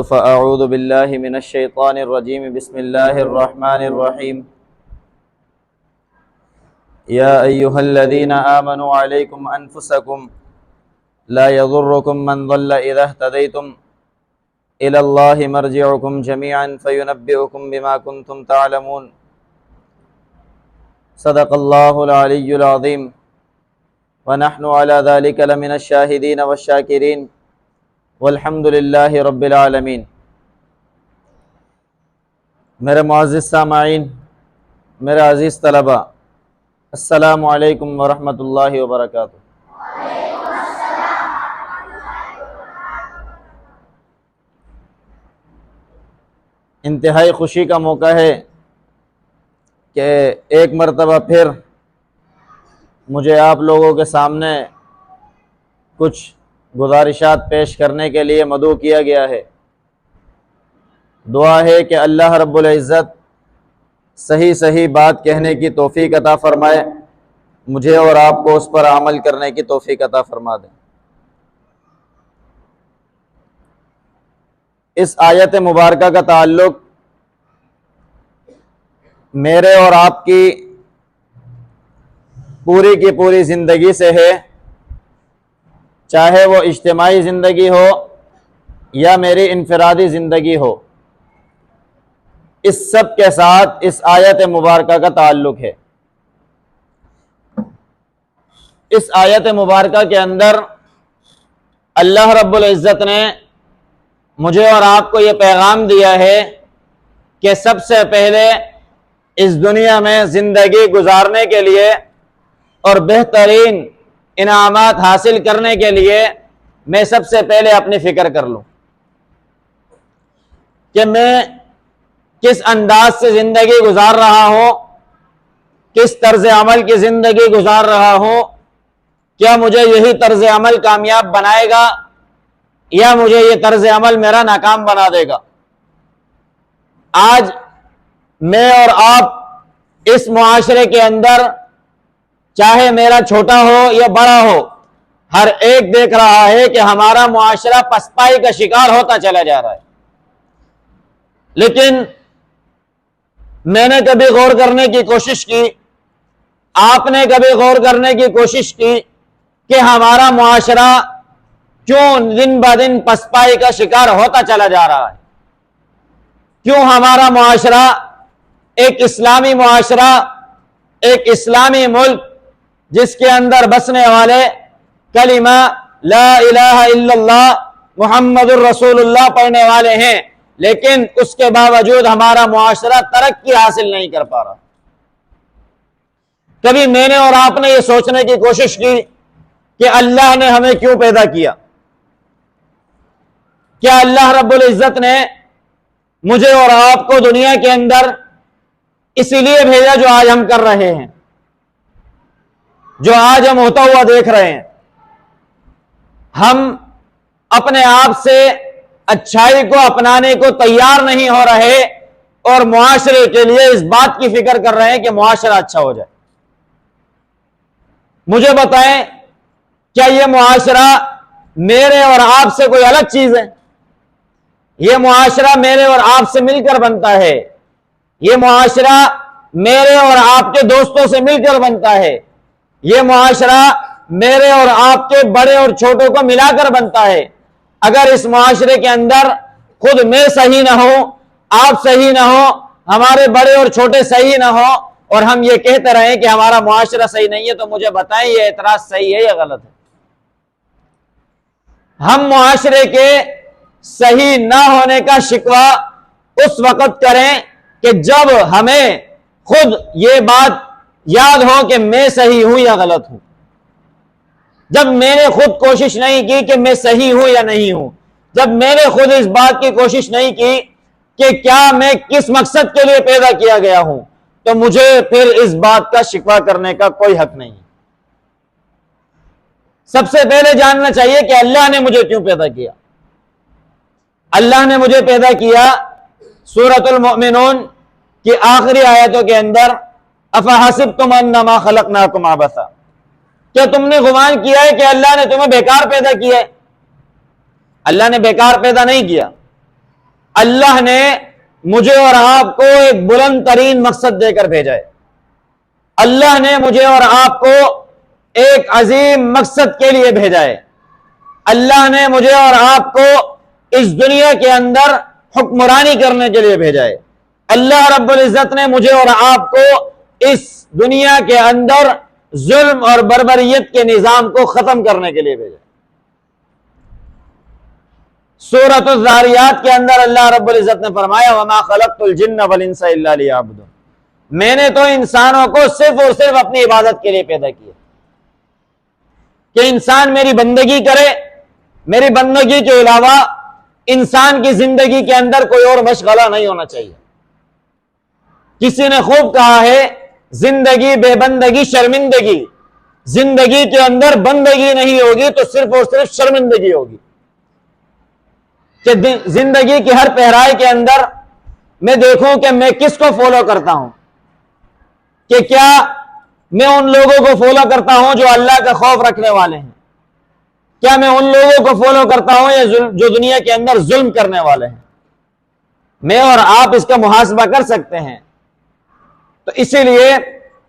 فأعوذ بالله من الشيطان الرجيم بسم الله الرحمن الرحيم يا أيها الذين آمنوا عليكم أنفسكم لا يضركم من ضل إذا اهتديتم إلى الله مرجعكم جميعا فينبئكم بما كنتم تعلمون صدق الله العلي العظيم ونحن على ذلك لمن الشاهدين والشاكرين والحمد للہ رب العالمین۔ میرے معزز سامعین، میرے عزیز طلبہ، السلام علیکم ورحمۃ اللہ وبرکاتہ۔ انتہائی خوشی کا موقع ہے کہ ایک مرتبہ پھر مجھے آپ لوگوں کے سامنے کچھ گزارشات پیش کرنے کے لیے مدعو کیا گیا ہے۔ دعا ہے کہ اللہ رب العزت صحیح بات کہنے کی توفیق عطا فرمائے، مجھے اور آپ کو اس پر عمل کرنے کی توفیق عطا فرما دیں۔ اس آیت مبارکہ کا تعلق میرے اور آپ کی پوری کی پوری زندگی سے ہے، چاہے وہ اجتماعی زندگی ہو یا میری انفرادی زندگی ہو، اس سب کے ساتھ اس آیت مبارکہ کا تعلق ہے۔ اس آیت مبارکہ کے اندر اللہ رب العزت نے مجھے اور آپ کو یہ پیغام دیا ہے کہ سب سے پہلے اس دنیا میں زندگی گزارنے کے لیے اور بہترین انعامات حاصل کرنے کے لیے میں سب سے پہلے اپنی فکر کر لوں کہ میں کس انداز سے زندگی گزار رہا ہوں، کس طرز عمل کی زندگی گزار رہا ہوں، کیا مجھے یہی طرز عمل کامیاب بنائے گا یا مجھے یہ طرز عمل میرا ناکام بنا دے گا۔ آج میں اور آپ اس معاشرے کے اندر، چاہے میرا چھوٹا ہو یا بڑا ہو، ہر ایک دیکھ رہا ہے کہ ہمارا معاشرہ پسپائی کا شکار ہوتا چلا جا رہا ہے۔ لیکن میں نے کبھی غور کرنے کی کوشش کی، آپ نے کبھی غور کرنے کی کوشش کی کہ ہمارا معاشرہ کیوں دن بہ دن پسپائی کا شکار ہوتا چلا جا رہا ہے؟ کیوں ہمارا معاشرہ ایک اسلامی معاشرہ، ایک اسلامی ملک جس کے اندر بسنے والے کلمہ لا الہ الا اللہ محمد الرسول اللہ پڑھنے والے ہیں، لیکن اس کے باوجود ہمارا معاشرہ ترقی حاصل نہیں کر پا رہا۔ کبھی میں نے اور آپ نے یہ سوچنے کی کوشش کی کہ اللہ نے ہمیں کیوں پیدا کیا؟ کیا اللہ رب العزت نے مجھے اور آپ کو دنیا کے اندر اسی لیے بھیجا جو آج ہم کر رہے ہیں، جو آج ہم ہوتا ہوا دیکھ رہے ہیں؟ ہم اپنے آپ سے اچھائی کو اپنانے کو تیار نہیں ہو رہے اور معاشرے کے لیے اس بات کی فکر کر رہے ہیں کہ معاشرہ اچھا ہو جائے۔ مجھے بتائیں، کیا یہ معاشرہ میرے اور آپ سے کوئی الگ چیز ہے؟ یہ معاشرہ میرے اور آپ سے مل کر بنتا ہے، یہ معاشرہ میرے اور آپ کے دوستوں سے مل کر بنتا ہے، یہ معاشرہ میرے اور آپ کے بڑے اور چھوٹوں کو ملا کر بنتا ہے۔ اگر اس معاشرے کے اندر خود میں صحیح نہ ہوں، آپ صحیح نہ ہو، ہمارے بڑے اور چھوٹے صحیح نہ ہو، اور ہم یہ کہتے رہیں کہ ہمارا معاشرہ صحیح نہیں ہے، تو مجھے بتائیں یہ اعتراض صحیح ہے یا غلط ہے؟ ہم معاشرے کے صحیح نہ ہونے کا شکوہ اس وقت کریں کہ جب ہمیں خود یہ بات یاد ہو کہ میں صحیح ہوں یا غلط ہوں۔ جب میں نے خود کوشش نہیں کی کہ میں صحیح ہوں یا نہیں ہوں، جب میں نے خود اس بات کی کوشش نہیں کی کہ کیا میں کس مقصد کے لیے پیدا کیا گیا ہوں، تو مجھے پھر اس بات کا شکوہ کرنے کا کوئی حق نہیں۔ سب سے پہلے جاننا چاہیے کہ اللہ نے مجھے کیوں پیدا کیا۔ اللہ نے مجھے پیدا کیا سورۃ المؤمنون کی آخری آیتوں کے اندر، افحسبتم انما خلقناکم عبثا، کیا تم نے گمان کیا ہے کہ اللہ نے تمہیں بیکار پیدا کیا ہے؟ اللہ نے بیکار پیدا نہیں کیا۔ اللہ نے مجھے اور آپ کو ایک بلند ترین مقصد دے کر بھیجا ہے. اللہ نے مجھے اور آپ کو ایک عظیم مقصد کے لیے بھیجا ہے. اللہ نے مجھے اور آپ کو اس دنیا کے اندر حکمرانی کرنے کے لیے بھیجا ہے. اللہ رب العزت نے مجھے اور آپ کو اس دنیا کے اندر ظلم اور بربریت کے نظام کو ختم کرنے کے لیے بھیجا. سورۃ الذاریات کے اندر اللہ رب العزت نے فرمایا وما خلقت الجن والانس الا لیعبدون. میں نے تو انسانوں کو صرف اور صرف اپنی عبادت کے لیے پیدا کیا کہ انسان میری بندگی کرے. میری بندگی کے علاوہ انسان کی زندگی کے اندر کوئی اور مشغلہ نہیں ہونا چاہیے. کسی نے خوب کہا ہے زندگی بے بندگی شرمندگی. زندگی کے اندر بندگی نہیں ہوگی تو صرف اور صرف شرمندگی ہوگی. کہ زندگی کی ہر پہرائی کے اندر میں دیکھوں کہ میں کس کو فالو کرتا ہوں, کہ کیا میں ان لوگوں کو فالو کرتا ہوں جو اللہ کا خوف رکھنے والے ہیں, کیا میں ان لوگوں کو فالو کرتا ہوں یا جو دنیا کے اندر ظلم کرنے والے ہیں. میں اور آپ اس کا محاسبہ کر سکتے ہیں. تو اسی لیے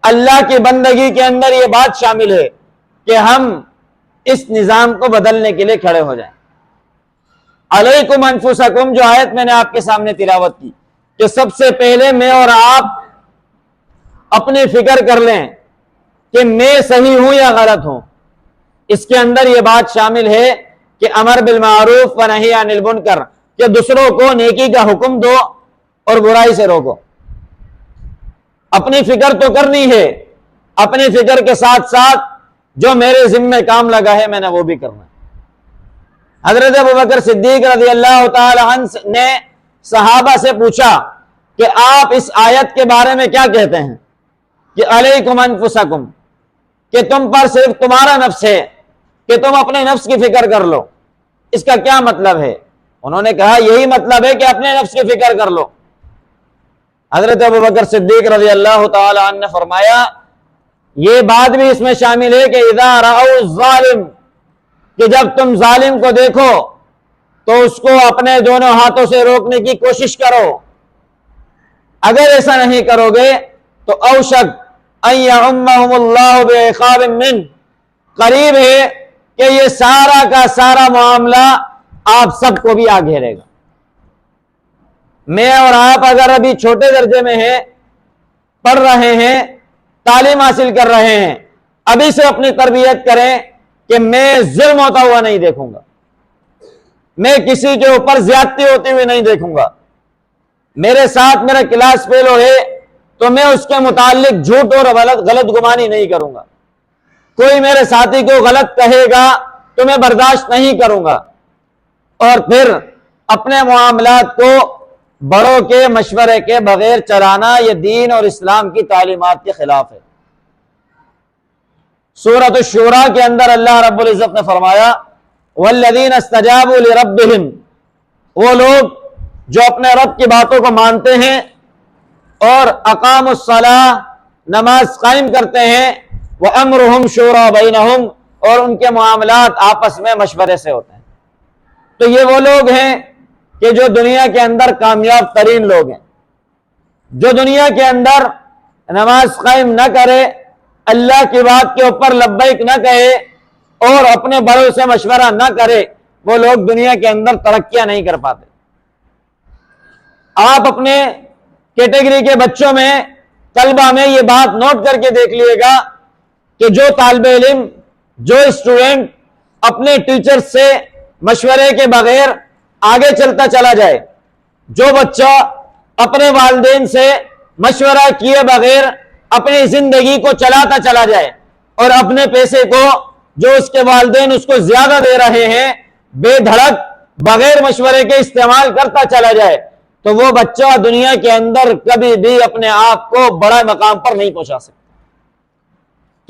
اللہ کی بندگی کے اندر یہ بات شامل ہے کہ ہم اس نظام کو بدلنے کے لیے کھڑے ہو جائیں. علیکم انفسکم جو آیت میں نے آپ کے سامنے تلاوت کی کہ سب سے پہلے میں اور آپ اپنی فکر کر لیں کہ میں صحیح ہوں یا غلط ہوں. اس کے اندر یہ بات شامل ہے کہ امر بالمعروف و نہی عن المنکر, کہ دوسروں کو نیکی کا حکم دو اور برائی سے روکو. اپنی فکر تو کرنی ہے, اپنی فکر کے ساتھ ساتھ جو میرے ذمہ کام لگا ہے میں نے وہ بھی کرنا ہے. حضرت ابوبکر صدیق رضی اللہ تعالی عنہ نے صحابہ سے پوچھا کہ آپ اس آیت کے بارے میں کیا کہتے ہیں کہ علیکم انفسکم, کہ تم پر صرف تمہارا نفس ہے, کہ تم اپنے نفس کی فکر کر لو. اس کا کیا مطلب ہے؟ انہوں نے کہا یہی مطلب ہے کہ اپنے نفس کی فکر کر لو. حضرت ابوبکر صدیق رضی اللہ تعالی عنہ نے فرمایا یہ بات بھی اس میں شامل ہے کہ اذا رأوا الظالم, کہ جب تم ظالم کو دیکھو تو اس کو اپنے دونوں ہاتھوں سے روکنے کی کوشش کرو. اگر ایسا نہیں کرو گے تو اوشک ان یعمہم اللہ بعقاب من, قریب ہے کہ یہ سارا کا سارا معاملہ آپ سب کو بھی آ گھیرے گا. میں اور آپ اگر ابھی چھوٹے درجے میں ہیں, پڑھ رہے ہیں, تعلیم حاصل کر رہے ہیں, ابھی سے اپنی تربیت کریں کہ میں ظلم ہوتا ہوا نہیں دیکھوں گا, میں کسی کے اوپر زیادتی ہوتی ہوئی نہیں دیکھوں گا. میرے ساتھ میرا کلاس فیلو ہے تو میں اس کے متعلق جھوٹ اور غلط گمانی نہیں کروں گا. کوئی میرے ساتھی کو غلط کہے گا تو میں برداشت نہیں کروں گا. اور پھر اپنے معاملات کو بڑوں کے مشورے کے بغیر چلانا یہ دین اور اسلام کی تعلیمات کے خلاف ہے. سورۃ الشورى کے اندر اللہ رب العزت نے فرمایا والذین استجابوا لربہم, وہ لوگ جو اپنے رب کی باتوں کو مانتے ہیں اور اقاموا الصلاۃ, نماز قائم کرتے ہیں, وامرهم شورى بینہم, اور ان کے معاملات آپس میں مشورے سے ہوتے ہیں. تو یہ وہ لوگ ہیں کہ جو دنیا کے اندر کامیاب ترین لوگ ہیں. جو دنیا کے اندر نماز قائم نہ کرے, اللہ کی بات کے اوپر لبیک نہ کہے اور اپنے بڑوں سے مشورہ نہ کرے, وہ لوگ دنیا کے اندر ترقیاں نہیں کر پاتے. آپ اپنے کیٹیگری کے بچوں میں, طلبہ میں یہ بات نوٹ کر کے دیکھ لیے گا کہ جو طالب علم, جو اسٹوڈنٹ اپنے ٹیچر سے مشورے کے بغیر آگے چلتا چلا جائے, جو بچہ اپنے والدین سے مشورہ کیے بغیر اپنی زندگی کو چلاتا چلا جائے اور اپنے پیسے کو جو اس کے والدین اس کو زیادہ دے رہے ہیں بے دھڑک بغیر مشورے کے استعمال کرتا چلا جائے, تو وہ بچہ دنیا کے اندر کبھی بھی اپنے آپ کو بڑا مقام پر نہیں پہنچا سکتا.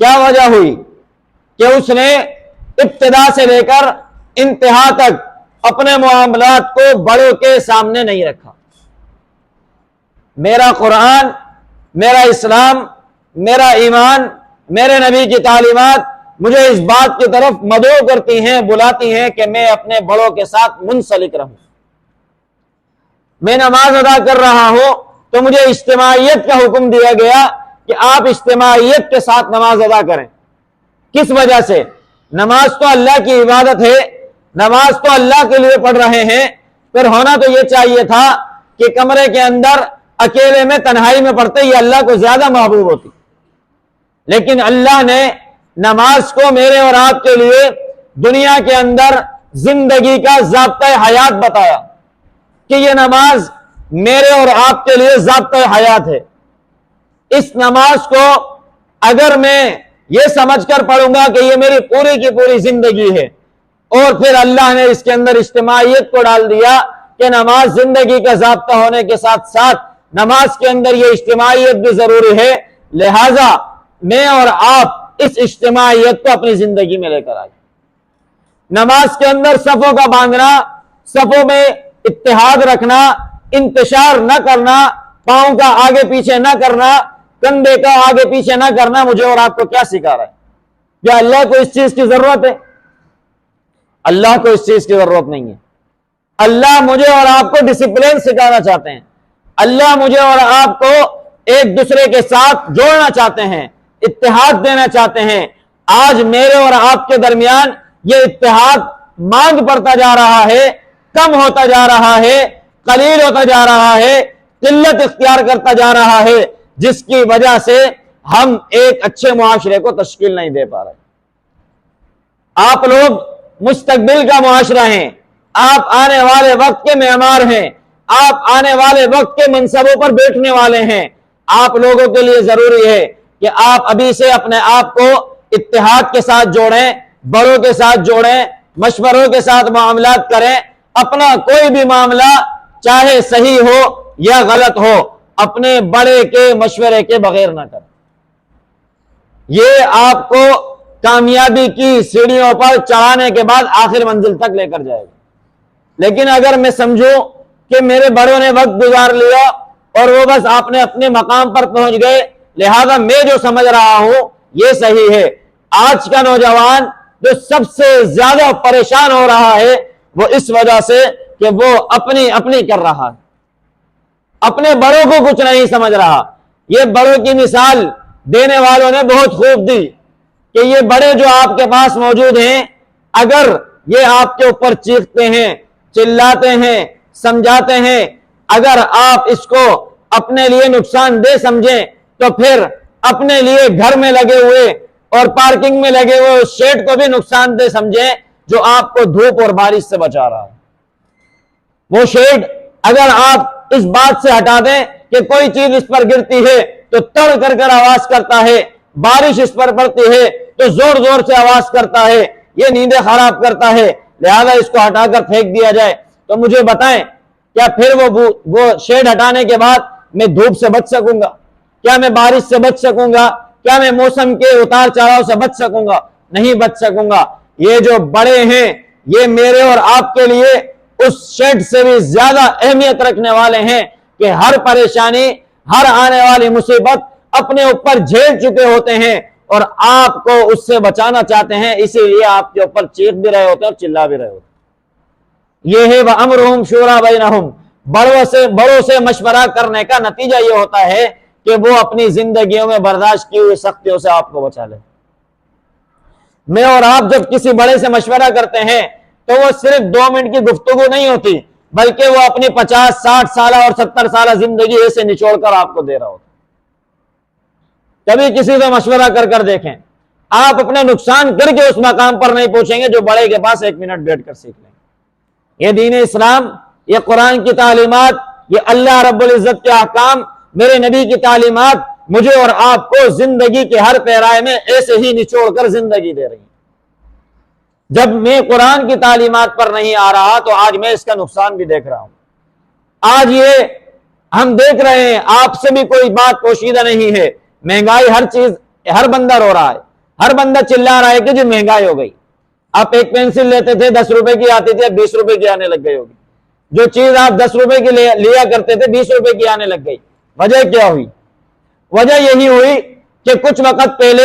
کیا وجہ ہوئی کہ اس نے ابتدا سے لے کر انتہا تک اپنے معاملات کو بڑوں کے سامنے نہیں رکھا. میرا قرآن, میرا اسلام, میرا ایمان, میرے نبی کی تعلیمات مجھے اس بات کی طرف مدعو کرتی ہیں, بلاتی ہیں کہ میں اپنے بڑوں کے ساتھ منسلک رہوں. میں نماز ادا کر رہا ہوں تو مجھے اجتماعیت کا حکم دیا گیا کہ آپ اجتماعیت کے ساتھ نماز ادا کریں۔ کس وجہ سے؟ نماز تو اللہ کی عبادت ہے، نماز تو اللہ کے لیے پڑھ رہے ہیں، پھر ہونا تو یہ چاہیے تھا کہ کمرے کے اندر اکیلے میں تنہائی میں پڑھتے یہ اللہ کو زیادہ محبوب ہوتی، لیکن اللہ نے نماز کو میرے اور آپ کے لیے دنیا کے اندر زندگی کا ضابطۂ حیات بتایا کہ یہ نماز میرے اور آپ کے لیے ضابطۂ حیات ہے۔ اس نماز کو اگر میں یہ سمجھ کر پڑھوں گا کہ یہ میری پوری کی پوری زندگی ہے، اور پھر اللہ نے اس کے اندر اجتماعیت کو ڈال دیا کہ نماز زندگی کا ضابطہ ہونے کے ساتھ ساتھ نماز کے اندر یہ اجتماعیت بھی ضروری ہے، لہذا میں اور آپ اس اجتماعیت کو اپنی زندگی میں لے کر آئے۔ نماز کے اندر صفوں کا باندھنا، صفوں میں اتحاد رکھنا، انتشار نہ کرنا، پاؤں کا آگے پیچھے نہ کرنا، کندھے کا آگے پیچھے نہ کرنا، مجھے اور آپ کو کیا سکھا رہا ہے؟ کیا اللہ کو اس چیز کی ضرورت ہے؟ اللہ کو اس چیز کی ضرورت نہیں ہے۔ اللہ مجھے اور آپ کو ڈسپلن سکھانا چاہتے ہیں، اللہ مجھے اور آپ کو ایک دوسرے کے ساتھ جوڑنا چاہتے ہیں، اتحاد دینا چاہتے ہیں۔ آج میرے اور آپ کے درمیان یہ اتحاد مانگ پڑتا جا رہا ہے، کم ہوتا جا رہا ہے، قلیل ہوتا جا رہا ہے، قلت اختیار کرتا جا رہا ہے، جس کی وجہ سے ہم ایک اچھے معاشرے کو تشکیل نہیں دے پا رہے۔ آپ لوگ مستقبل کا معاشرہ ہیں، آپ آنے والے وقت کے معمار ہیں، آپ آنے والے وقت کے منصبوں پر بیٹھنے والے ہیں۔ آپ لوگوں کے لیے ضروری ہے کہ آپ ابھی سے اپنے آپ کو اتحاد کے ساتھ جوڑیں، بڑوں کے ساتھ جوڑیں، مشوروں کے ساتھ معاملات کریں۔ اپنا کوئی بھی معاملہ چاہے صحیح ہو یا غلط ہو، اپنے بڑے کے مشورے کے بغیر نہ کریں۔ یہ آپ کو کامیابی کی سیڑھیوں پر چڑھانے کے بعد آخر منزل تک لے کر جائے گا۔ لیکن اگر میں سمجھوں کہ میرے بڑوں نے وقت گزار لیا اور وہ بس آپ نے اپنے مقام پر پہنچ گئے، لہذا میں جو سمجھ رہا ہوں یہ صحیح ہے۔ آج کا نوجوان جو سب سے زیادہ پریشان ہو رہا ہے وہ اس وجہ سے کہ وہ اپنی کر رہا ہے، اپنے بڑوں کو کچھ نہیں سمجھ رہا۔ یہ بڑوں کی مثال دینے والوں نے بہت خوب دی کہ یہ بڑے جو آپ کے پاس موجود ہیں، اگر یہ آپ کے اوپر چیختے ہیں، چلاتے ہیں، سمجھاتے ہیں، اگر آپ اس کو اپنے لیے نقصان دہ سمجھیں تو پھر اپنے لیے گھر میں لگے ہوئے اور پارکنگ میں لگے ہوئے اس شیڈ کو بھی نقصان دہ سمجھیں جو آپ کو دھوپ اور بارش سے بچا رہا ہے۔ وہ شیڈ اگر آپ اس بات سے ہٹا دیں کہ کوئی چیز اس پر گرتی ہے تو تڑ کر آواز کرتا ہے، بارش اس پر پڑتی ہے تو زور زور سے آواز کرتا ہے، یہ نیندیں خراب کرتا ہے، لہذا اس کو ہٹا کر پھینک دیا جائے۔ تو مجھے بتائیں کیا پھر وہ شیڈ ہٹانے کے بعد میں دھوپ سے بچ سکوں گا؟ کیا میں بارش سے بچ سکوں گا؟ کیا میں موسم کے اتار چڑھاؤ سے بچ سکوں گا؟ نہیں بچ سکوں گا۔ یہ جو بڑے ہیں یہ میرے اور آپ کے لیے اس شیڈ سے بھی زیادہ اہمیت رکھنے والے ہیں کہ ہر پریشانی، ہر آنے والی مصیبت اپنے اوپر جھیل چکے ہوتے ہیں اور آپ کو اس سے بچانا چاہتے ہیں، اسی لیے آپ کے اوپر چیخ بھی رہے ہوتے ہیں اور چلا بھی رہے ہوتے ہیں۔ یہ ہے وَأَمْرُهُمْ شُورَىٰ بَيْنَهُمْ، بڑوں سے مشورہ کرنے کا نتیجہ یہ ہوتا ہے کہ وہ اپنی زندگیوں میں برداشت کی ہوئی سختیوں سے آپ کو بچا لے۔ میں اور آپ جب کسی بڑے سے مشورہ کرتے ہیں تو وہ صرف 2 منٹ کی گفتگو نہیں ہوتی، بلکہ وہ اپنی 50 60 سالہ اور 70 سالہ زندگی ایسے نچوڑ کر آپ کو دے رہا ہوتا۔ کبھی کسی سے مشورہ کر دیکھیں، آپ اپنے نقصان کر کے اس مقام پر نہیں پہنچیں گے جو بڑے کے پاس 1 منٹ بیٹھ کر سیکھ لیں۔ یہ دین اسلام، یہ قرآن کی تعلیمات، یہ اللہ رب العزت کے احکام، میرے نبی کی تعلیمات مجھے اور آپ کو زندگی کے ہر پیرائے میں ایسے ہی نچوڑ کر زندگی دے رہی ہیں۔ جب میں قرآن کی تعلیمات پر نہیں آ رہا تو آج میں اس کا نقصان بھی دیکھ رہا ہوں۔ آج یہ ہم دیکھ رہے ہیں، آپ سے بھی کوئی بات پوشیدہ نہیں ہے، مہنگائی ہر چیز، ہر بندہ رو رہا ہے، ہر بندہ چلا رہا ہے کہ جو مہنگائی ہو گئی۔ آپ ایک پینسل لیتے تھے 10 روپے کی آتی تھی، اب 20 روپے کی آنے لگ گئی ہوگی۔ جو چیز آپ 10 روپے کی لیا کرتے تھے 20 روپے کی آنے لگ گئی۔ وجہ کیا ہوئی؟ وجہ یہی ہوئی کہ کچھ وقت پہلے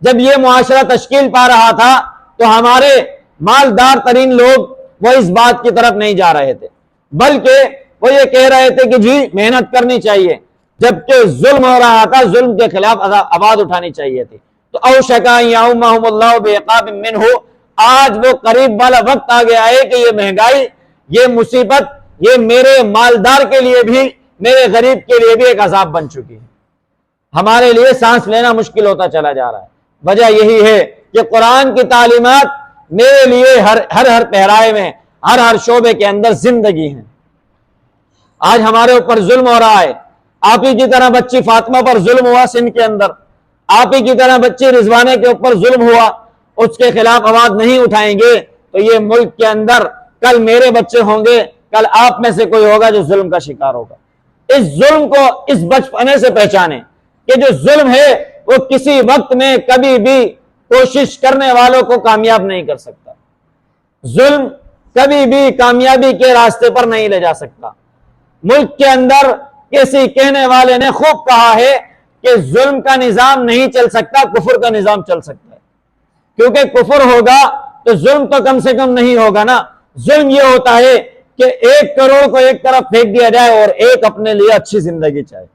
جب یہ معاشرہ تشکیل پا رہا تھا تو ہمارے مالدار ترین لوگ وہ اس بات کی طرف نہیں جا رہے تھے، بلکہ وہ یہ کہہ رہے تھے کہ جی محنت کرنی چاہیے، جبکہ ظلم ہو رہا تھا، ظلم کے خلاف آواز اٹھانی چاہیے تھی۔ تو اوشکا یومہم اللہ بعقاب منہ، آج وہ قریب والا وقت آ گیا ہے کہ یہ مہنگائی، یہ مصیبت، یہ میرے مالدار کے لیے بھی، میرے غریب کے لیے بھی ایک عذاب بن چکی ہے، ہمارے لیے سانس لینا مشکل ہوتا چلا جا رہا ہے۔ وجہ یہی ہے کہ قرآن کی تعلیمات میرے لیے ہر پہرائے میں، ہر شعبے کے اندر زندگی ہے۔ آج ہمارے اوپر ظلم ہو رہا ہے، آپ ہی کی طرح بچی فاطمہ پر ظلم ہوا سندھ کے اندر، آپ ہی کی طرح بچی رضوانہ کے اوپر ظلم ہوا، اس کے خلاف آواز نہیں اٹھائیں گے تو یہ ملک کے اندر کل میرے بچے ہوں گے، کل آپ میں سے کوئی ہوگا جو ظلم کا شکار ہوگا۔ اس ظلم کو اس بچپنے سے پہچانیں کہ جو ظلم ہے وہ کسی وقت میں کبھی بھی کوشش کرنے والوں کو کامیاب نہیں کر سکتا، ظلم کبھی بھی کامیابی کے راستے پر نہیں لے جا سکتا۔ ملک کے اندر کسی کہنے والے نے خوب کہا ہے کہ ظلم کا نظام نہیں چل سکتا، کفر کا نظام چل سکتا ہے، کیونکہ کفر ہوگا تو ظلم تو کم سے کم نہیں ہوگا نا۔ ظلم یہ ہوتا ہے کہ 1 کروڑ کو ایک طرف پھینک دیا جائے اور ایک اپنے لیے اچھی زندگی چاہے،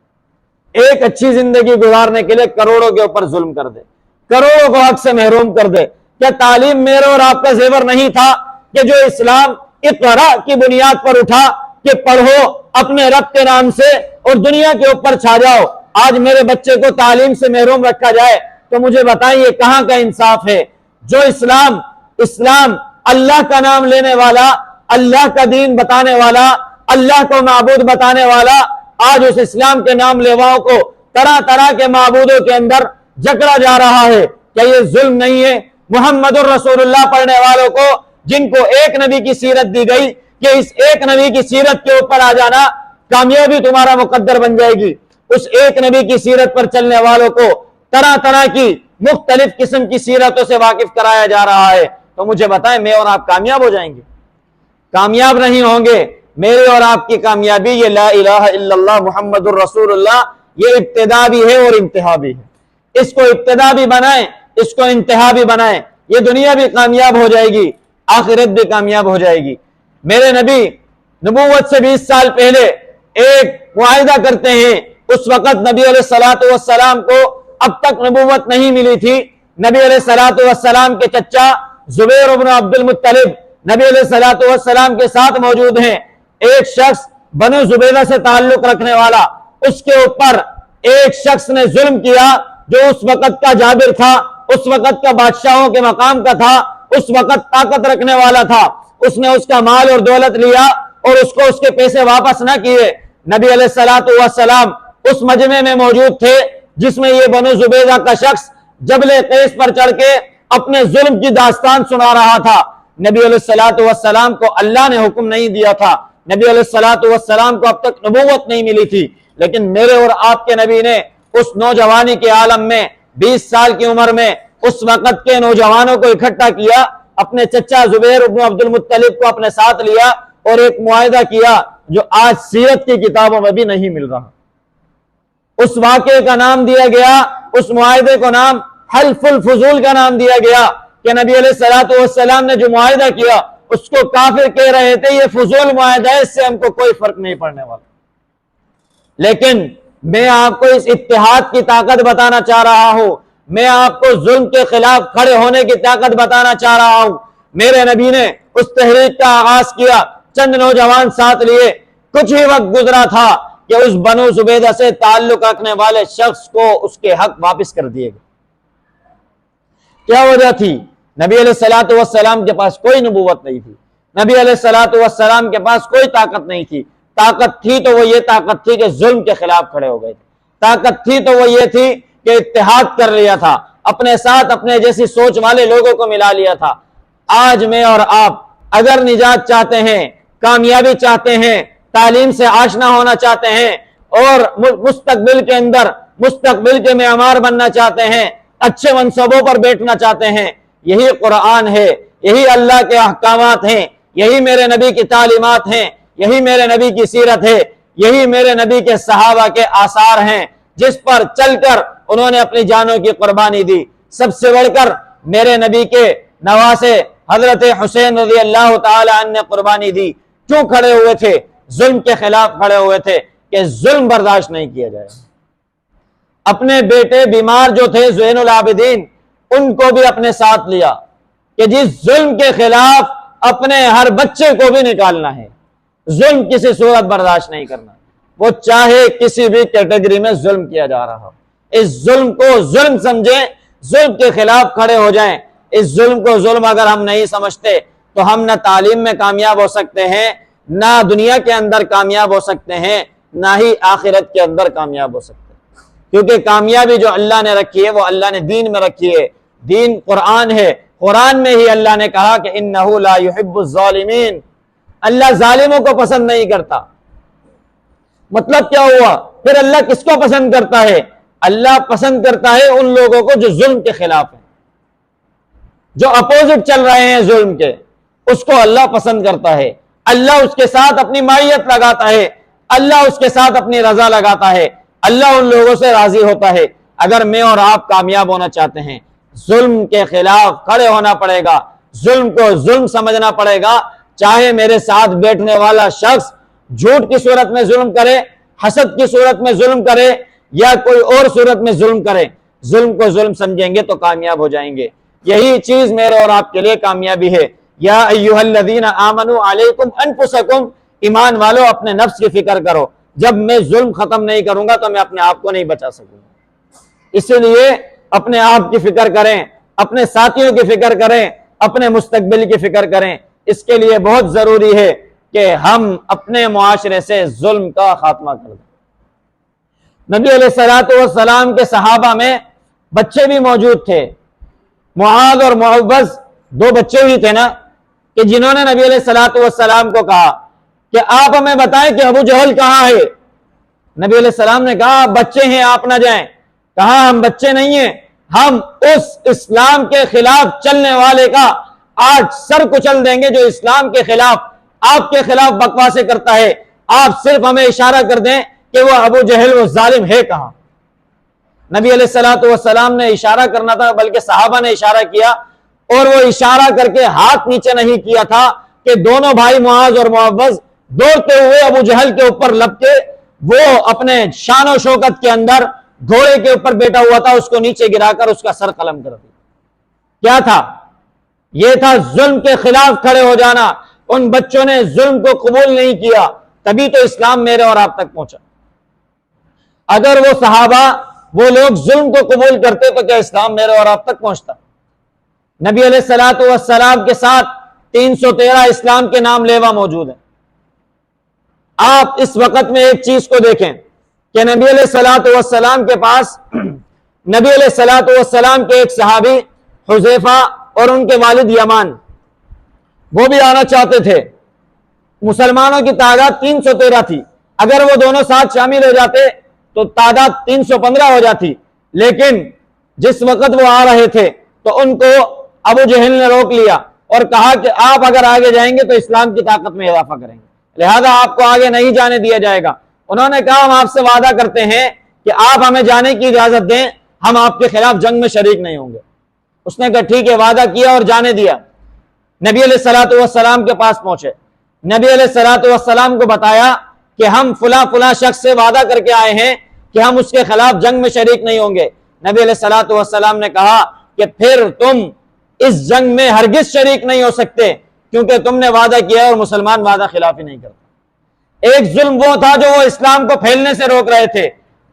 ایک اچھی زندگی گزارنے کے لیے کروڑوں کے اوپر ظلم کر دے، کروڑوں کو حق سے محروم کر دے۔ کیا تعلیم میرے اور آپ کا زیور نہیں تھا کہ جو اسلام اقرا کی بنیاد پر اٹھا کہ پڑھو اپنے رب کے نام سے اور دنیا کے اوپر چھا جاؤ؟ آج میرے بچے کو تعلیم سے محروم رکھا جائے تو مجھے بتائیے کہاں کا انصاف ہے؟ جو اسلام اللہ کا نام لینے والا، اللہ کا دین بتانے والا، اللہ کو معبود بتانے والا، آج اس اسلام کے نام لیواؤں کو طرح طرح کے معبودوں کے اندر جکڑا جا رہا ہے۔ کیا یہ ظلم نہیں ہے؟ محمد الرسول اللہ پڑھنے والوں کو، جن کو ایک نبی کی سیرت دی گئی کہ اس ایک نبی کی سیرت کے اوپر آ جانا کامیابی تمہارا مقدر بن جائے گی، اس ایک نبی کی سیرت پر چلنے والوں کو طرح طرح کی مختلف قسم کی سیرتوں سے واقف کرایا جا رہا ہے، تو مجھے بتائیں میں اور آپ کامیاب ہو جائیں گے؟ کامیاب نہیں ہوں گے۔ میرے اور آپ کی کامیابی یہ لا الہ الا اللہ محمد الرسول اللہ، یہ ابتدا بھی ہے اور انتہا بھی ہے۔ اس کو ابتدا بھی بنائیں، اس کو انتہا بھی بنائیں، یہ دنیا بھی کامیاب ہو جائے گی، آخرت بھی کامیاب ہو جائے گی۔ میرے نبی نبوت سے 20 سال پہلے ایک معاہدہ کرتے ہیں، اس وقت نبی علیہ الصلوۃ والسلام کو اب تک نبوت نہیں ملی تھی۔ نبی علیہ الصلوۃ والسلام کے چچا زبیر بن عبد المطلب نبی علیہ الصلوۃ والسلام کے ساتھ موجود ہیں۔ ایک شخص بنو زبیدہ سے تعلق رکھنے والا، اس کے اوپر ایک شخص نے ظلم کیا جو اس وقت کا جابر تھا، اس وقت کا بادشاہوں کے مقام کا تھا، اس وقت طاقت رکھنے والا تھا۔ اس نے اس کا مال اور دولت لیا اور اس کو اس کے پیسے واپس نہ کیے۔ نبی علیہ الصلوۃ والسلام اس مجمع میں موجود تھے جس میں یہ بنو زبیدہ کا شخص جبل قیس پر چڑھ کے اپنے ظلم کی داستان سنا رہا تھا۔ نبی علیہ الصلوۃ والسلام کو اللہ نے حکم نہیں دیا تھا، نبی علیہ الصلوۃ والسلام کو اب تک نبوت نہیں ملی تھی، لیکن میرے اور آپ کے نبی نے اس نوجوانی کے عالم میں 20 سال کی عمر میں اس وقت کے نوجوانوں کو اکٹھا کیا، اپنے چچا زبیر بن عبد المطلب کو اپنے ساتھ لیا اور ایک معاہدہ کیا جو آج سیرت کی کتابوں میں بھی نہیں مل رہا۔ اس واقعے کا نام دیا گیا، اس معاہدے کو نام حلف الفضول کا نام دیا گیا کہ نبی علیہ الصلوۃ والسلام نے جو معاہدہ کیا اس کو کافر کہہ رہے تھے یہ فضول معاہدہ ہے، اس سے ہم کو کوئی فرق نہیں پڑنے والا۔ لیکن میں آپ کو اس اتحاد کی طاقت بتانا چاہ رہا ہوں، میں آپ کو ظلم کے خلاف کھڑے ہونے کی طاقت بتانا چاہ رہا ہوں۔ میرے نبی نے اس تحریک کا آغاز کیا، چند نوجوان ساتھ لیے، کچھ ہی وقت گزرا تھا کہ اس بنو زبیدہ سے تعلق رکھنے والے شخص کو اس کے حق واپس کر دیے گئے۔ کیا وجہ تھی؟ نبی علیہ الصلوۃ والسلام کے پاس کوئی نبوت نہیں تھی، نبی علیہ الصلوۃ والسلام کے پاس کوئی طاقت نہیں تھی۔ طاقت تھی تو وہ یہ طاقت تھی کہ ظلم کے خلاف کھڑے ہو گئے تھے، طاقت تھی تو وہ یہ تھی کہ اتحاد کر لیا تھا، اپنے ساتھ اپنے جیسی سوچ والے لوگوں کو ملا لیا تھا۔ آج میں اور آپ اگر نجات چاہتے ہیں، کامیابی چاہتے ہیں، تعلیم سے آشنا ہونا چاہتے ہیں اور مستقبل کے اندر مستقبل کے معمار بننا چاہتے ہیں، اچھے منصبوں پر بیٹھنا چاہتے ہیں، یہی قرآن ہے، یہی اللہ کے احکامات ہیں، یہی میرے نبی کی تعلیمات ہیں، یہی میرے نبی کی سیرت ہے، یہی میرے نبی کے صحابہ کے آثار ہیں جس پر چل کر انہوں نے اپنی جانوں کی قربانی دی۔ سب سے بڑھ کر میرے نبی کے نواسے حضرت حسین رضی اللہ تعالی عنہ نے قربانی دی۔ کیوں کھڑے ہوئے تھے؟ ظلم کے خلاف کھڑے ہوئے تھے کہ ظلم برداشت نہیں کیا جائے۔ اپنے بیٹے بیمار جو تھے زین العابدین، ان کو بھی اپنے ساتھ لیا کہ جس ظلم کے خلاف اپنے ہر بچے کو بھی نکالنا ہے، ظلم کسی صورت برداشت نہیں کرنا، وہ چاہے کسی بھی کیٹیگری میں ظلم کیا جا رہا ہو، اس ظلم کو ظلم سمجھیں، ظلم کے خلاف کھڑے ہو جائیں۔ اس ظلم کو ظلم اگر ہم نہیں سمجھتے تو ہم نہ تعلیم میں کامیاب ہو سکتے ہیں، نہ دنیا کے اندر کامیاب ہو سکتے ہیں، نہ ہی آخرت کے اندر کامیاب ہو سکتے ہیں، کیونکہ کامیابی جو اللہ نے رکھی ہے وہ اللہ نے دین میں رکھی ہے۔ دین قرآن ہے، قرآن میں ہی اللہ نے کہا کہ انہ لا یحب الظالمین، اللہ ظالموں کو پسند نہیں کرتا۔ مطلب کیا ہوا؟ پھر اللہ کس کو پسند کرتا ہے؟ اللہ پسند کرتا ہے ان لوگوں کو جو ظلم کے خلاف ہیں، جو اپوزٹ چل رہے ہیں ظلم کے، اس کو اللہ پسند کرتا ہے۔ اللہ اس کے ساتھ اپنی معیت لگاتا ہے، اللہ اس کے ساتھ اپنی رضا لگاتا ہے، اللہ ان لوگوں سے راضی ہوتا ہے۔ اگر میں اور آپ کامیاب ہونا چاہتے ہیں، ظلم کے خلاف کھڑے ہونا پڑے گا، ظلم کو ظلم سمجھنا پڑے گا، چاہے میرے ساتھ بیٹھنے والا شخص جھوٹ کی صورت میں ظلم کرے، حسد کی صورت میں ظلم کرے، یا کوئی اور صورت میں ظلم کرے، ظلم کو ظلم سمجھیں گے تو کامیاب ہو جائیں گے۔ یہی چیز میرے اور آپ کے لیے کامیابی ہے۔ یا ایھا الذین آمنوا علیکم انفسکم، ایمان والو اپنے نفس کی فکر کرو، جب میں ظلم ختم نہیں کروں گا تو میں اپنے آپ کو نہیں بچا سکوں گا۔ اسی لیے اپنے آپ کی فکر کریں، اپنے ساتھیوں کی فکر کریں، اپنے مستقبل کی فکر کریں۔ اس کے لیے بہت ضروری ہے کہ ہم اپنے معاشرے سے ظلم کا خاتمہ کر دیں۔ نبی علیہ الصلوۃ والسلام کے صحابہ میں بچے بھی موجود تھے، معاذ اور معوذ، دو بچے ہی تھے نا، کہ جنہوں نے نبی علیہ الصلوۃ والسلام کو کہا کہ آپ ہمیں بتائیں کہ ابو جہل کہاں ہے۔ نبی علیہ السلام نے کہا بچے ہیں، آپ نہ جائیں۔ کہا ہم بچے نہیں ہیں، ہم اس اسلام کے خلاف چلنے والے کا آج سر کچل دیں گے جو اسلام کے خلاف، آپ کے خلاف بکواسیں کرتا ہے۔ آپ صرف ہمیں اشارہ کر دیں کہ وہ ابو جہل وہ ظالم ہے کہاں۔ نبی علیہ الصلوۃ والسلام نے اشارہ کرنا تھا، بلکہ صحابہ نے اشارہ کیا، اور وہ اشارہ کر کے ہاتھ نیچے نہیں کیا تھا کہ دونوں بھائی معاذ اور معوذ دوڑتے ہوئے ابو جہل کے اوپر لپکے، وہ اپنے شان و شوکت کے اندر گھوڑے کے اوپر بیٹھا ہوا تھا، اس کو نیچے گرا کر اس کا سر قلم کر دیا۔ کیا تھا؟ یہ تھا ظلم کے خلاف کھڑے ہو جانا۔ ان بچوں نے ظلم کو قبول نہیں کیا، تبھی تو اسلام میرے اور آپ تک پہنچا۔ اگر وہ صحابہ، وہ لوگ ظلم کو قبول کرتے تو کیا اسلام میرے اور آپ تک پہنچتا؟ نبی علیہ الصلوۃ والسلام کے ساتھ 313 اسلام کے نام لیوا موجود ہیں۔ آپ اس وقت میں ایک چیز کو دیکھیں کہ نبی علیہ الصلوۃ والسلام کے پاس، نبی علیہ الصلوۃ والسلام کے ایک صحابی حذیفہ اور ان کے والد یمان، وہ بھی آنا چاہتے تھے۔ مسلمانوں کی تعداد 313 تھی، اگر وہ دونوں ساتھ شامل ہو جاتے تو تعداد 315 ہو جاتی، لیکن جس وقت وہ آ رہے تھے تو ان کو ابو جہل نے روک لیا اور کہا کہ آپ اگر آگے جائیں گے تو اسلام کی طاقت میں اضافہ کریں گے، لہذا آپ کو آگے نہیں جانے دیا جائے گا۔ انہوں نے کہا ہم آپ سے وعدہ کرتے ہیں کہ آپ ہمیں جانے کی اجازت دیں، ہم آپ کے خلاف جنگ میں شریک نہیں ہوں گے۔ اس نے کہا ٹھیک ہے، وعدہ کیا اور جانے دیا۔ نبی علیہ الصلوۃ والسلام کے پاس پہنچے، نبی علیہ الصلوۃ والسلام کو بتایا کہ ہم فلاں فلاں شخص سے وعدہ کر کے آئے ہیں کہ ہم اس کے خلاف جنگ میں شریک نہیں ہوں گے۔ نبی علیہ الصلوۃ والسلام نے کہا کہ پھر تم اس جنگ میں ہرگز شریک نہیں ہو سکتے، کیونکہ تم نے وعدہ کیا اور مسلمان وعدہ خلافی نہیں کرتے۔ ایک ظلم وہ تھا جو وہ اسلام کو پھیلنے سے روک رہے تھے،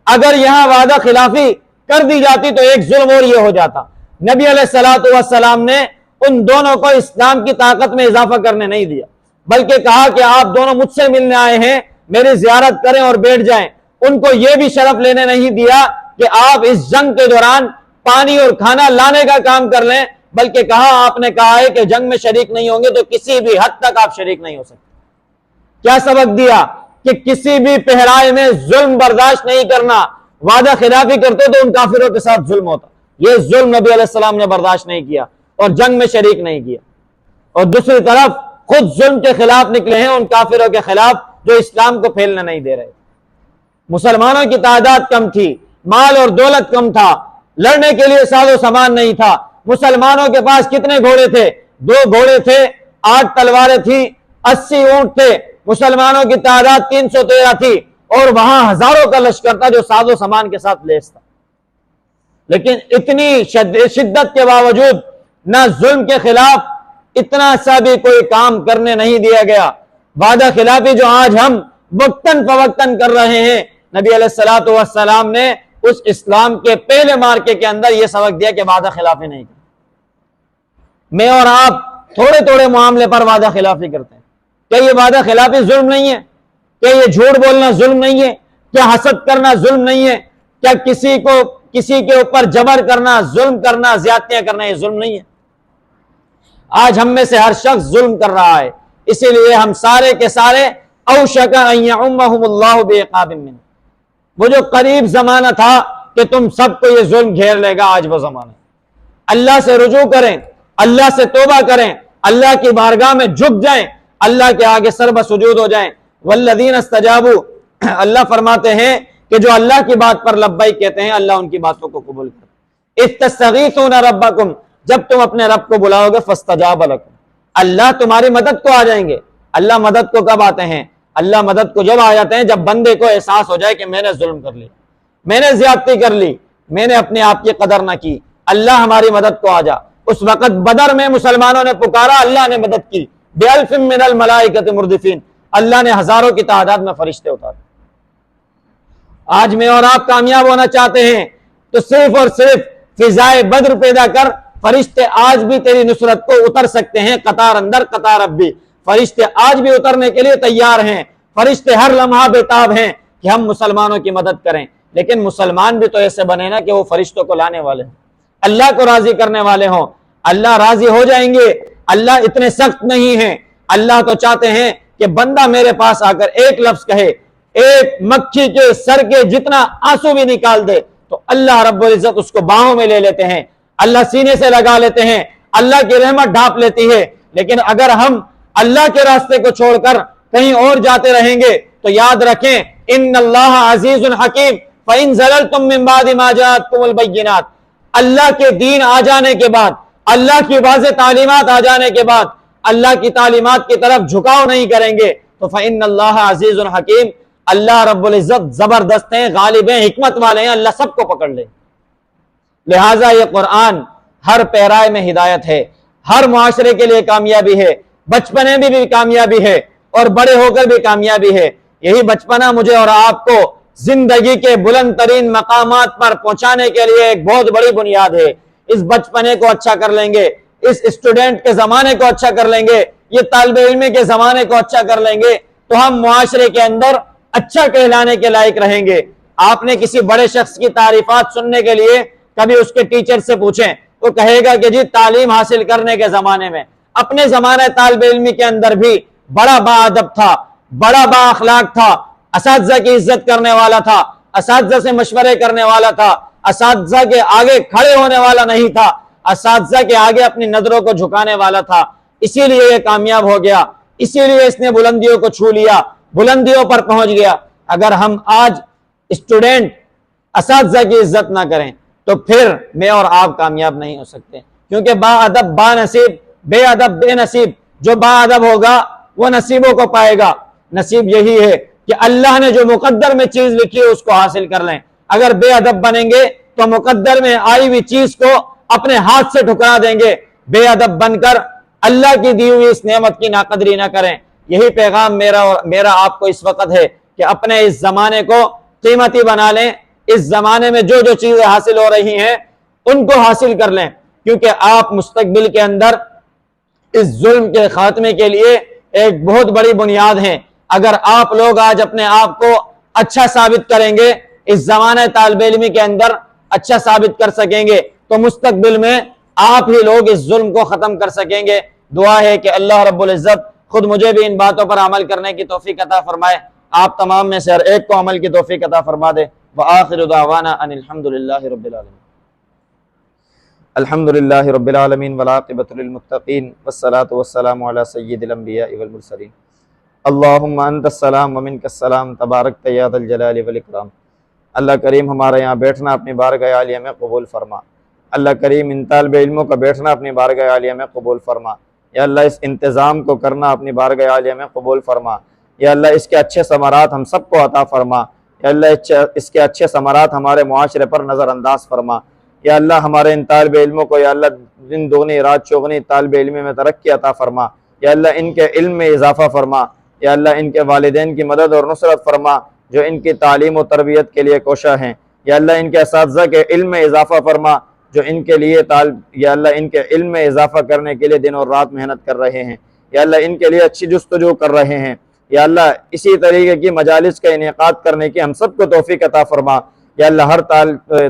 اگر یہاں وعدہ خلافی کر دی جاتی تو ایک ظلم اور یہ ہو جاتا۔ نبی علیہ الصلوۃ والسلام نے ان دونوں کو اسلام کی طاقت میں اضافہ کرنے نہیں دیا، بلکہ کہا کہ آپ دونوں مجھ سے ملنے آئے ہیں، میری زیارت کریں اور بیٹھ جائیں۔ ان کو یہ بھی شرف لینے نہیں دیا کہ آپ اس جنگ کے دوران پانی اور کھانا لانے کا کام کر لیں، بلکہ کہا آپ نے کہا ہے کہ جنگ میں شریک نہیں ہوں گے تو کسی بھی حد تک آپ شریک نہیں ہو سکتے۔ کیا سبق دیا؟ کہ کسی بھی پہرائے میں ظلم برداشت نہیں کرنا۔ وعدہ خلافی کرتے تو ان کافروں کے ساتھ ظلم ہوتا، یہ ظلم نبی علیہ السلام نے برداشت نہیں کیا اور جنگ میں شریک نہیں کیا۔ اور دوسری طرف خود ظلم کے خلاف نکلے ہیں، ان کافروں کے خلاف جو اسلام کو پھیلنے نہیں دے رہے۔ مسلمانوں کی تعداد کم تھی، مال اور دولت کم تھا، لڑنے کے لیے ساز و سامان نہیں تھا۔ مسلمانوں کے پاس کتنے گھوڑے تھے؟ 2 گھوڑے تھے، 8 تلواریں تھیں، 80 اونٹ تھے۔ مسلمانوں کی تعداد 313 تھی اور وہاں ہزاروں کا لشکر تھا جو ساز و سامان کے ساتھ لیس تھا، لیکن اتنی شدت کے باوجود نہ ظلم کے خلاف اتنا سا بھی کوئی کام کرنے نہیں دیا گیا۔ وعدہ خلافی جو آج ہم وقتاً فوقتاً کر رہے ہیں، نبی علیہ الصلوۃ والسلام نے اس اسلام کے پہلے مارکے کے اندر یہ سبق دیا کہ وعدہ خلافی نہیں کریں۔ میں اور آپ تھوڑے تھوڑے معاملے پر وعدہ خلافی کرتے ہیں، کیا یہ وعدہ خلافی ظلم نہیں ہے؟ کیا یہ جھوٹ بولنا ظلم نہیں ہے؟ کیا حسد کرنا ظلم نہیں ہے؟ کیا کسی کے اوپر جبر کرنا، ظلم کرنا، زیادتیاں کرنا یہ ظلم نہیں ہے؟ آج ہم میں سے ہر شخص ظلم کر رہا ہے، اسی لیے ہم سارے کے سارے اوشک ان یعمہم اللہ بعقاب منہ، وہ جو قریب زمانہ تھا کہ تم سب کو یہ ظلم گھیر لے گا، آج وہ زمانہ ہے۔ اللہ سے رجوع کریں، اللہ سے توبہ کریں، اللہ کی بارگاہ میں جھک جائیں، اللہ کے آگے سر بسجود ہو جائیں۔ والذین استجابوا، اللہ فرماتے ہیں کہ جو اللہ کی بات پر لبیک کہتے ہیں، اللہ ان کی باتوں کو قبول کرتے ہیں۔ اذ تستغیثون ربکم، جب تم اپنے رب کو بلاؤ گے، فاستجاب لکم، اللہ تمہاری مدد کو آ جائیں گے۔ اللہ مدد کو کب آتے ہیں؟ اللہ مدد کو جب آ جاتے ہیں جب بندے کو احساس ہو جائے کہ میں نے ظلم کر لی، میں نے زیادتی کر لی، میں نے اپنے آپ کی قدر نہ کی، اللہ ہماری مدد کو آ جا۔ اس وقت بدر میں مسلمانوں نے پکارا، اللہ نے مدد کی، بِأَلْفٍ مِّنَ الْمَلَائِكَةِ مُرْدِفِينَ، اللہ نے ہزاروں کی تعداد میں فرشتے اتارے۔ آج میں اور آپ کامیاب ہونا چاہتے ہیں تو صرف اور صرف فضائے بدر پیدا کر، فرشتے آج بھی تیری نصرت کو اتر سکتے ہیں، قطار اندر قطار اب بھی، فرشتے آج بھی اترنے کے لیے تیار ہیں، فرشتے ہر لمحہ بےتاب ہیں کہ ہم مسلمانوں کی مدد کریں۔ لیکن مسلمان بھی تو ایسے بنے نا کہ وہ فرشتوں کو لانے والے ہوں، اللہ کو راضی کرنے والے ہوں۔ اللہ راضی ہو جائیں گے، اللہ اتنے سخت نہیں ہیں، اللہ تو چاہتے ہیں کہ بندہ میرے پاس آ کر ایک لفظ کہے، ایک مکھی کے سر کے جتنا آنسو بھی نکال دے تو اللہ رب العزت اس کو باہوں میں لے لیتے ہیں، اللہ سینے سے لگا لیتے ہیں، اللہ کی رحمت ڈھانپ لیتی ہے۔ لیکن اگر ہم اللہ کے راستے کو چھوڑ کر کہیں اور جاتے رہیں گے تو یاد رکھیں، ان اللہ عزیز حکیم، فَإِن زَلَلْتُم مِّن بَعْدِ مَا جَاءَتْكُمُ الْبَيِّنَاتُ، اللہ کے دین آ جانے کے بعد، اللہ کی واضح تعلیمات آ جانے کے بعد اللہ کی تعلیمات کی طرف جھکاؤ نہیں کریں گے تو فَإِنَّ اللَّهَ عَزِيزٌ حَكِيمٌ، اللہ رب العزت زبردست ہیں، غالب ہیں، حکمت والے ہیں، اللہ سب کو پکڑ لے۔ لہٰذا یہ قرآن ہر پیرائے میں ہدایت ہے، ہر معاشرے کے لیے کامیابی ہے، بچپنے میں بھی کامیابی ہے اور بڑے ہو کر بھی کامیابی ہے۔ یہی بچپنا مجھے اور آپ کو زندگی کے بلند ترین مقامات پر پہنچانے کے لیے ایک بہت بڑی بنیاد ہے۔ اس بچپنے کو اچھا کر لیں گے، اس اسٹوڈنٹ کے زمانے کو اچھا کر لیں گے، یہ طالب علم کے زمانے کو اچھا کر لیں گے تو ہم معاشرے کے اندر اچھا کہلانے کے لائق رہیں گے۔ آپ نے کسی بڑے شخص کی تعریفات سننے کے لیے کبھی اس کے ٹیچر سے پوچھیں، وہ کہے گا کہ جی تعلیم حاصل کرنے کے زمانے میں، اپنے زمانے طالب علمی کے اندر بھی بڑا با ادب تھا، بڑا با اخلاق تھا، اساتذہ کی عزت کرنے والا تھا، اساتذہ سے مشورے کرنے والا تھا، اساتذہ کے آگے کھڑے ہونے والا نہیں تھا، اساتذہ کے آگے اپنی نظروں کو جھکانے والا تھا، اسی لیے یہ کامیاب ہو گیا، اسی لیے اس نے بلندیوں کو چھو لیا، بلندیوں پر پہنچ گیا۔ اگر ہم آج اسٹوڈنٹ اساتذہ کی عزت نہ کریں تو پھر میں اور آپ کامیاب نہیں ہو سکتے، کیونکہ با ادب با نصیب، بے ادب بے نصیب، جو با ادب ہوگا وہ نصیبوں کو پائے گا۔ نصیب یہی ہے کہ اللہ نے جو مقدر میں چیز لکھی ہے اس کو حاصل کر لیں، اگر بے ادب بنیں گے تو مقدر میں آئی ہوئی چیز کو اپنے ہاتھ سے ٹھکرا دیں گے۔ بے ادب بن کر اللہ کی دی ہوئی اس نعمت کی ناقدری نہ کریں۔ یہی پیغام میرا آپ کو اس وقت ہے کہ اپنے اس زمانے کو قیمتی بنا لیں، اس زمانے میں جو جو چیزیں حاصل ہو رہی ہیں ان کو حاصل کر لیں، کیونکہ آپ مستقبل کے اندر اس ظلم کے خاتمے کے لیے ایک بہت بڑی بنیاد ہیں۔ اگر آپ لوگ آج اپنے آپ کو اچھا ثابت کریں گے، اس زمانے طالب علمی کے اندر اچھا ثابت کر سکیں گے تو مستقبل میں آپ ہی لوگ اس ظلم کو ختم کر سکیں گے۔ دعا ہے کہ اللہ رب العزت خود مجھے بھی ان باتوں پر عمل کرنے کی توفیق عطا فرمائے، آپ تمام میں سے ہر ایک کو عمل کی توفیق عطا فرما دے۔ وآخر دعوانا ان الحمدللہ رب العالمین۔ الحمدللہ رب العالمین والعاقبۃ للمتقین والصلاة والسلام علی سید الانبیاء والمرسلین۔ اللہم انت السلام ومنک السلام تبارکت یا ذا الجلال والاکرام۔ اللہ کریم ہمارے یہاں بیٹھنا اپنی بارگاہ عالیہ میں قبول فرما۔ اللہ کریم ان طالب علموں کا بیٹھنا اپنی بارگاہ عالیہ میں قبول فرما۔ یا اللہ اس انتظام کو کرنا اپنی بارگاہ عالیہ میں قبول فرما۔ یا اللہ اس کے اچھے ثمرات ہم سب کو عطا فرما، یا اللہ اس کے اچھے ثمرات ہمارے معاشرے پر نظر انداز فرما، یا اللہ ہمارے ان طالب علموں کو یا اللہ دن دگنی رات چوگنی طالب علم میں ترقی عطا فرما، یا اللہ ان کے علم میں اضافہ فرما، یا اللہ ان کے والدین کی مدد اور نصرت فرما جو ان کی تعلیم و تربیت کے لیے کوشاں ہیں، یا اللہ ان کے اساتذہ کے علم میں اضافہ فرما جو ان کے لیے یا اللہ ان کے علم میں اضافہ کرنے کے لیے دن اور رات محنت کر رہے ہیں، یا اللہ ان کے لیے اچھی جستجو کر رہے ہیں، یا اللہ اسی طریقے کی مجالس کا انعقاد کرنے کی ہم سب کو توفیق عطا فرما، یا اللہ ہر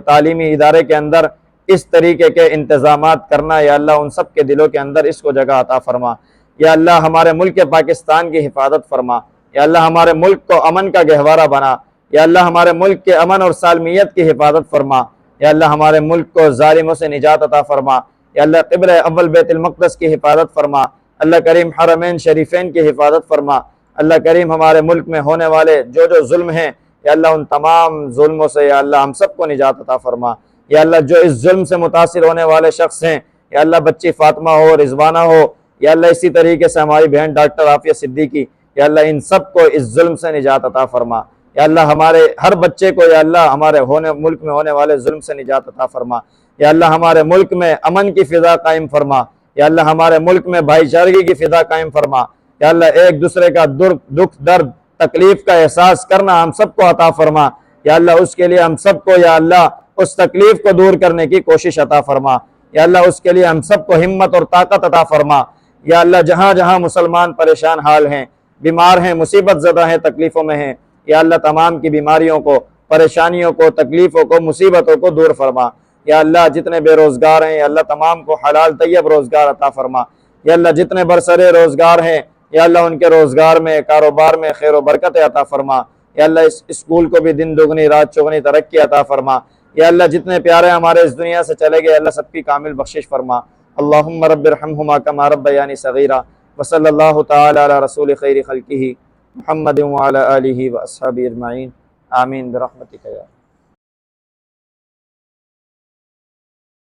تعلیمی ادارے کے اندر اس طریقے کے انتظامات کرنا، یا اللہ ان سب کے دلوں کے اندر اس کو جگہ عطا فرما، یا اللہ ہمارے ملک پاکستان کی حفاظت فرما، یا اللہ ہمارے ملک کو امن کا گہوارہ بنا، یا اللہ ہمارے ملک کے امن اور سالمیت کی حفاظت فرما، یا اللہ ہمارے ملک کو ظالموں سے نجات عطا فرما، یا اللہ قبلہ اول بیت المقدس کی حفاظت فرما، اللہ کریم حرمین شریفین کی حفاظت فرما، اللہ کریم ہمارے ملک میں ہونے والے جو ظلم ہیں یا اللہ ان تمام ظلموں سے یا اللہ ہم سب کو نجات عطا فرما، یا اللہ جو اس ظلم سے متاثر ہونے والے شخص ہیں یا اللہ بچی فاطمہ ہو، رضوانہ ہو، یا اللہ اسی طریقے سے ہماری بہن ڈاکٹر عافیہ صدیقی، یا اللہ ان سب کو اس ظلم سے نجات عطا فرما، یا اللہ ہمارے ہر بچے کو یا اللہ ہمارے ملک میں ہونے والے ظلم سے نجات عطا فرما، یا اللہ ہمارے ملک میں امن کی فضا قائم فرما، یا اللہ ہمارے ملک میں بھائی چارگی کی فضا قائم فرما، یا اللہ ایک دوسرے کا دکھ درد تکلیف کا احساس کرنا ہم سب کو عطا فرما، یا اللہ اس کے لیے ہم سب کو یا اللہ اس تکلیف کو دور کرنے کی کوشش عطا فرما، یا اللہ اس کے لیے ہم سب کو ہمت اور طاقت عطا فرما، یا اللہ جہاں جہاں مسلمان پریشان حال ہیں، بیمار ہیں، مصیبت زدہ ہیں، تکلیفوں میں ہیں، یا اللہ تمام کی بیماریوں کو، پریشانیوں کو، تکلیفوں کو، مصیبتوں کو دور فرما، یا اللہ جتنے بے روزگار ہیں یا اللہ تمام کو حلال طیب روزگار عطا فرما، یا اللہ جتنے برسرے روزگار ہیں یا اللہ ان کے روزگار میں، کاروبار میں خیر و برکت عطا فرما، یا اللہ اس اسکول کو بھی دن دگنی رات چوگنی ترقی عطا فرما، یا اللہ جتنے پیارے ہمارے اس دنیا سے چلے گئے اللہ سب کی کامل بخشش فرما، اللہم رب ارحمہما کما ربیانی صغیرا، وصلی اللہ تعالی علی رسول خیر خلقہ محمد وعلی آلہ واصحابہ اجمعین، آمین برحمتک یا